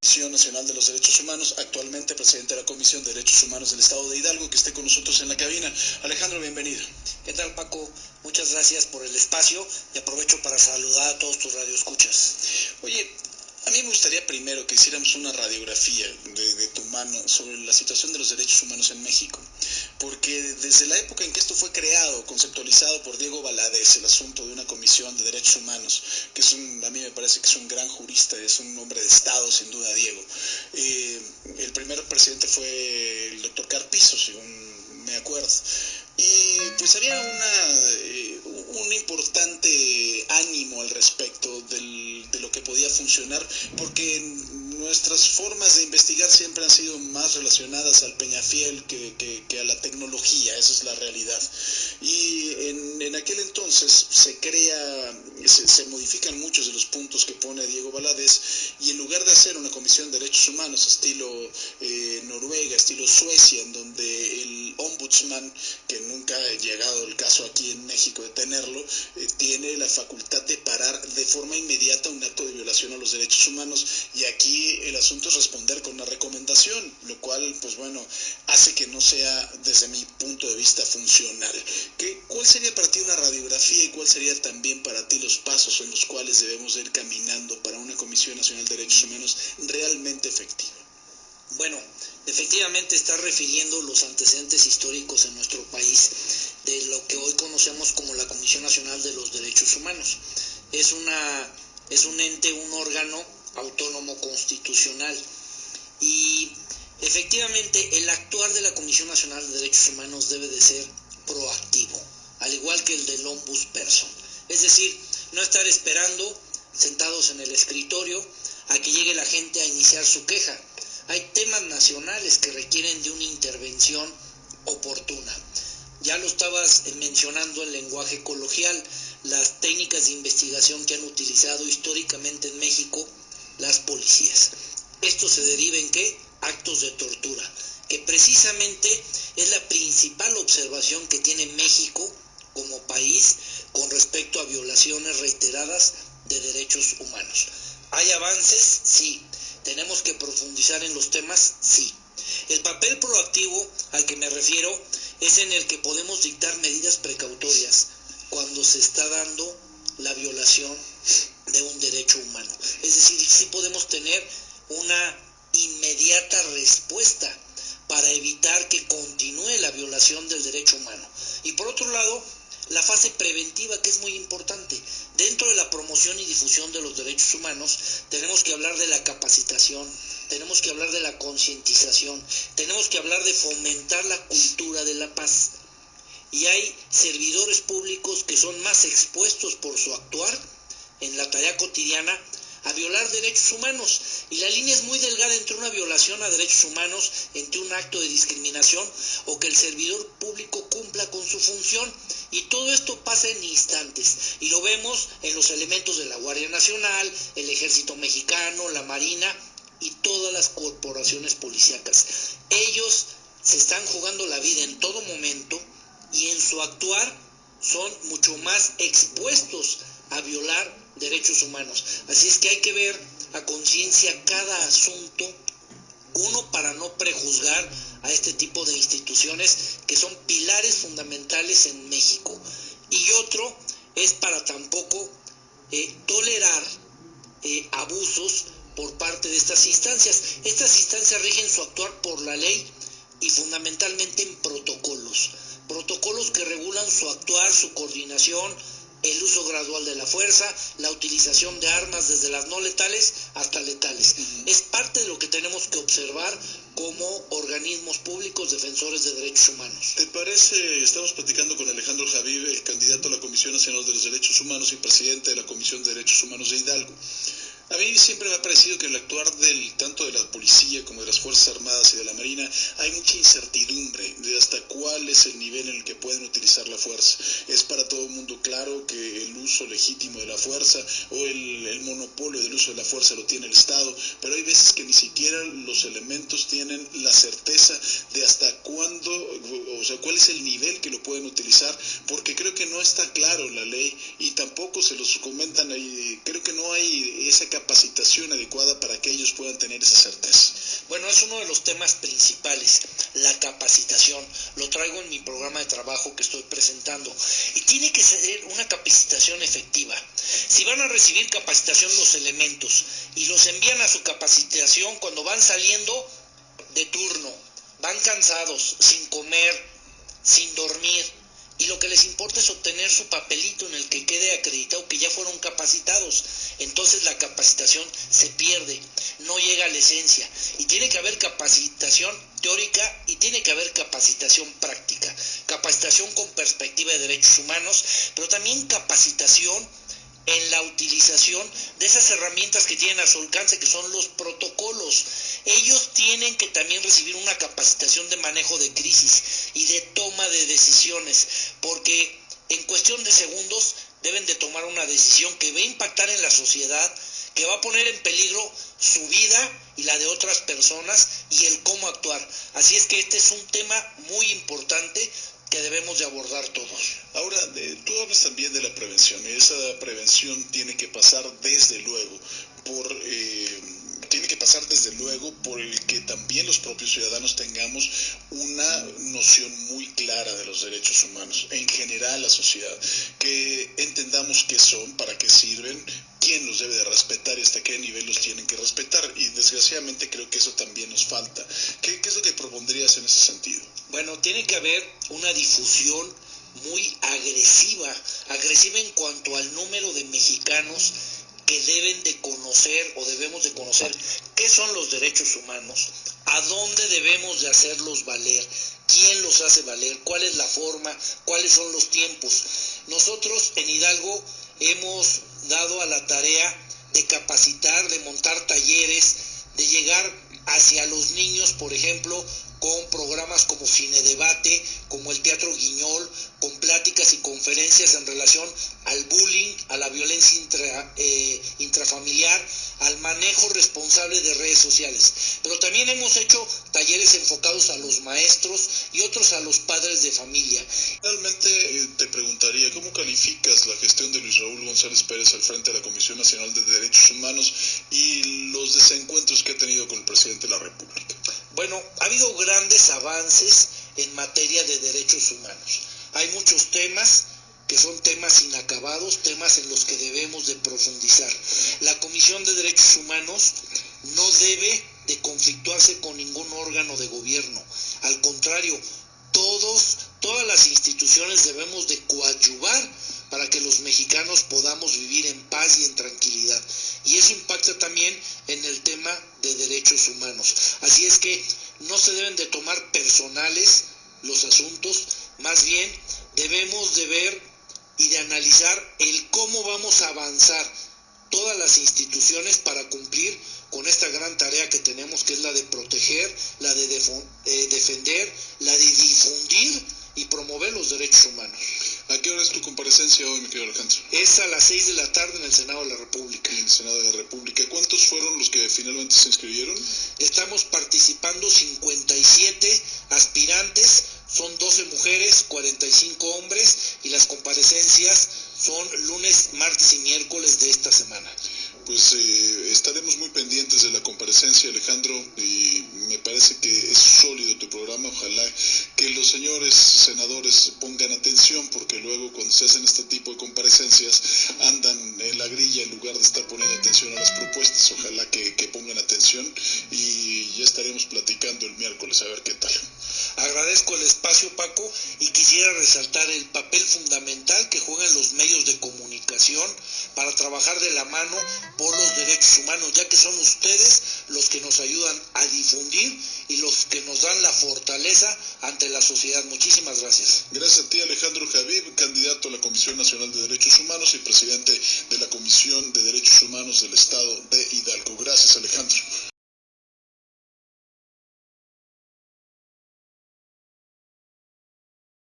Comisión Nacional de los Derechos Humanos, actualmente presidente de la Comisión de Derechos Humanos del Estado de Hidalgo, que esté con nosotros en la cabina. Alejandro, bienvenido. ¿Qué tal, Paco? Muchas gracias por el espacio y aprovecho para saludar a todos tus radioescuchas. Oye, a mí me gustaría primero que hiciéramos una radiografía de tu mano sobre la situación de los derechos humanos en México, porque desde la época en que esto fue creado, conceptualizado por Diego Valadez, el asunto de una comisión de derechos humanos, que a mí me parece que es un gran jurista, es un hombre de Estado, sin duda, Diego. El primer presidente fue el doctor Carpizo, según me acuerdo. Y pues había un importante ánimo al respecto de lo que podía funcionar, porque nuestras formas de investigar siempre han sido más relacionadas al Peñafiel que a la tecnología, esa es la realidad. Y en aquel entonces se modifican muchos de los puntos que pone Diego Valadez, y en lugar de hacer una comisión de derechos humanos estilo Noruega, estilo Suecia, en donde el ombudsman, que nunca ha llegado el caso aquí en México de tenerlo, tiene la facultad de parar de forma inmediata un acto de violación a los derechos humanos, y aquí el asunto es responder con una recomendación, lo cual, pues bueno, hace que no sea, desde mi punto de vista, funcional. ¿Cuál sería para ti una radiografía y cuál sería también para ti los pasos en los cuales debemos ir caminando para una Comisión Nacional de Derechos Humanos realmente efectiva? Bueno, efectivamente está refiriendo los antecedentes históricos en nuestro país de lo que hoy conocemos como la Comisión Nacional de los Derechos Humanos. Es un ente, un órgano autónomo constitucional, y efectivamente el actuar de la Comisión Nacional de Derechos Humanos debe de ser proactivo, al igual que el del ombudsperson. Es decir, no estar esperando sentados en el escritorio a que llegue la gente a iniciar su queja. Hay temas nacionales que requieren de una intervención oportuna. Ya lo estabas mencionando en lenguaje coloquial, las técnicas de investigación que han utilizado históricamente en México las policías. Esto se deriva en ¿qué? Actos de tortura, que precisamente es la principal observación que tiene México como país con respecto a violaciones reiteradas de derechos humanos. ¿Hay avances? Sí. ¿Tenemos que profundizar en los temas? Sí. El papel proactivo al que me refiero es en el que podemos dictar medidas precautorias cuando se está dando la violación de un derecho humano. Es decir, sí podemos tener una inmediata respuesta para evitar que continúe la violación del derecho humano. Y por otro lado, la fase preventiva, que es muy importante. Dentro de la promoción y difusión de los derechos humanos tenemos que hablar de la capacitación, tenemos que hablar de la concientización, tenemos que hablar de fomentar la cultura de la paz. Y hay servidores públicos que son más expuestos por su actuar en la tarea cotidiana a violar derechos humanos, y la línea es muy delgada entre una violación a derechos humanos, entre un acto de discriminación o que el servidor público cumpla con su función, y todo esto pasa en instantes y lo vemos en los elementos de la Guardia Nacional, el Ejército Mexicano, la Marina y todas las corporaciones policíacas. Ellos se están jugando la vida en todo momento y en su actuar son mucho más expuestos a violar derechos humanos. Así es que hay que ver a conciencia cada asunto, uno, para no prejuzgar a este tipo de instituciones que son pilares fundamentales en México, y otro es para tampoco tolerar abusos por parte de estas instancias. Estas instancias rigen su actuar por la ley y fundamentalmente en protocolos que regulan su actuar, su coordinación, el uso gradual de la fuerza, la utilización de armas desde las no letales hasta letales. Es parte de lo que tenemos que observar como organismos públicos defensores de derechos humanos. ¿Te parece? Estamos platicando con Alejandro Javiv, el candidato a la Comisión Nacional de los Derechos Humanos y presidente de la Comisión de Derechos Humanos de Hidalgo. A mí siempre me ha parecido que en el actuar tanto de la policía como de las Fuerzas Armadas y de la Marina hay mucha incertidumbre de hasta cuál es el nivel en el que pueden utilizar la fuerza. Es para todo el mundo claro que el uso legítimo de la fuerza o el monopolio del uso de la fuerza lo tiene el Estado, pero hay veces que ni siquiera los elementos tienen la certeza de hasta cuándo, o sea, cuál es el nivel que lo pueden utilizar, porque creo que no está claro en la ley y tampoco se los comentan ahí. Creo que no hay esa capacitación adecuada para que ellos puedan tener esa certeza? Bueno, es uno de los temas principales, la capacitación. Lo traigo en mi programa de trabajo que estoy presentando. Y tiene que ser una capacitación efectiva. Si van a recibir capacitación los elementos y los envían a su capacitación cuando van saliendo de turno, van cansados, sin comer, sin dormir, y lo que les importa es obtener su papelito en el que quede acreditado que ya fueron capacitados, entonces la capacitación se pierde, no llega a la esencia, y tiene que haber capacitación teórica y tiene que haber capacitación práctica, capacitación con perspectiva de derechos humanos, pero también capacitación en la utilización de esas herramientas que tienen a su alcance, que son los protocolos. Ellos tienen que también recibir una capacitación de manejo de crisis y de toma de decisiones, porque en cuestión de segundos deben de tomar una decisión que va a impactar en la sociedad, que va a poner en peligro su vida y la de otras personas y el cómo actuar. Así es que este es un tema muy importante que debemos de abordar todos. Ahora, tú hablas también de la prevención, y esa prevención tiene que pasar desde luego por el que también los propios ciudadanos tengamos una noción muy clara de los derechos humanos, en general la sociedad, que entendamos qué son, para qué sirven, quién los debe de respetar y hasta qué nivel los tienen que respetar, y desgraciadamente creo que eso también nos falta. ¿Qué es lo que propondrías en ese sentido? Bueno, tiene que haber una difusión muy agresiva en cuanto al número de mexicanos que deben de conocer o debemos de conocer qué son los derechos humanos, a dónde debemos de hacerlos valer, quién los hace valer, cuál es la forma, cuáles son los tiempos. Nosotros en Hidalgo hemos dado a la tarea de capacitar, de montar talleres, de llegar hacia los niños, por ejemplo, con programas como Cine Debate, como el Teatro Guiñol, con pláticas y conferencias en relación al bullying, a la violencia intrafamiliar, al manejo responsable de redes sociales. Pero también hemos hecho talleres enfocados a los maestros y otros a los padres de familia. Realmente te preguntaría, ¿cómo calificas la gestión de Luis Raúl González Pérez al frente de la Comisión Nacional de Derechos Humanos y los desencuentros que ha tenido con el presidente de la República? Bueno, ha habido grandes avances en materia de derechos humanos. Hay muchos temas que son temas inacabados, temas en los que debemos de profundizar. La Comisión de Derechos Humanos no debe de conflictuarse con ningún órgano de gobierno. Al contrario, todas las instituciones debemos de coadyuvar para que los mexicanos podamos vivir en paz y en tranquilidad. Y eso impacta también en el tema de derechos humanos. Así es que no se deben de tomar personales los asuntos, más bien debemos de ver y de analizar el cómo vamos a avanzar todas las instituciones para cumplir con esta gran tarea que tenemos, que es la de proteger, la de defender, la de difundir y promover los derechos humanos. ¿A qué hora es tu comparecencia hoy, mi querido Alejandro? Es a las 6 de la tarde en el Senado de la República. En el Senado de la República. ¿Cuántos fueron los que finalmente se inscribieron? Estamos participando 57 aspirantes, son 12 mujeres, 45 hombres, y las comparecencias son lunes, martes y miércoles de esta semana. Pues estaremos muy pendientes de la comparecencia, Alejandro, y me parece que es sólido tu programa. Ojalá que los señores senadores pongan atención, porque luego cuando se hacen este tipo de comparecencias andan en la grilla en lugar de estar poniendo atención a las propuestas. Ojalá que pongan atención y ya estaremos platicando el miércoles a ver qué tal. Agradezco el espacio, Paco, y quisiera resaltar el papel fundamental que juegan los medios de comunicación para trabajar de la mano por los derechos humanos, ya que son ustedes los que nos ayudan a difundir y los que nos dan la fortaleza ante la sociedad. Muchísimas gracias. Gracias a ti, Alejandro Javib, candidato a la Comisión Nacional de Derechos Humanos y presidente de la Comisión de Derechos Humanos del Estado de Hidalgo. Gracias, Alejandro.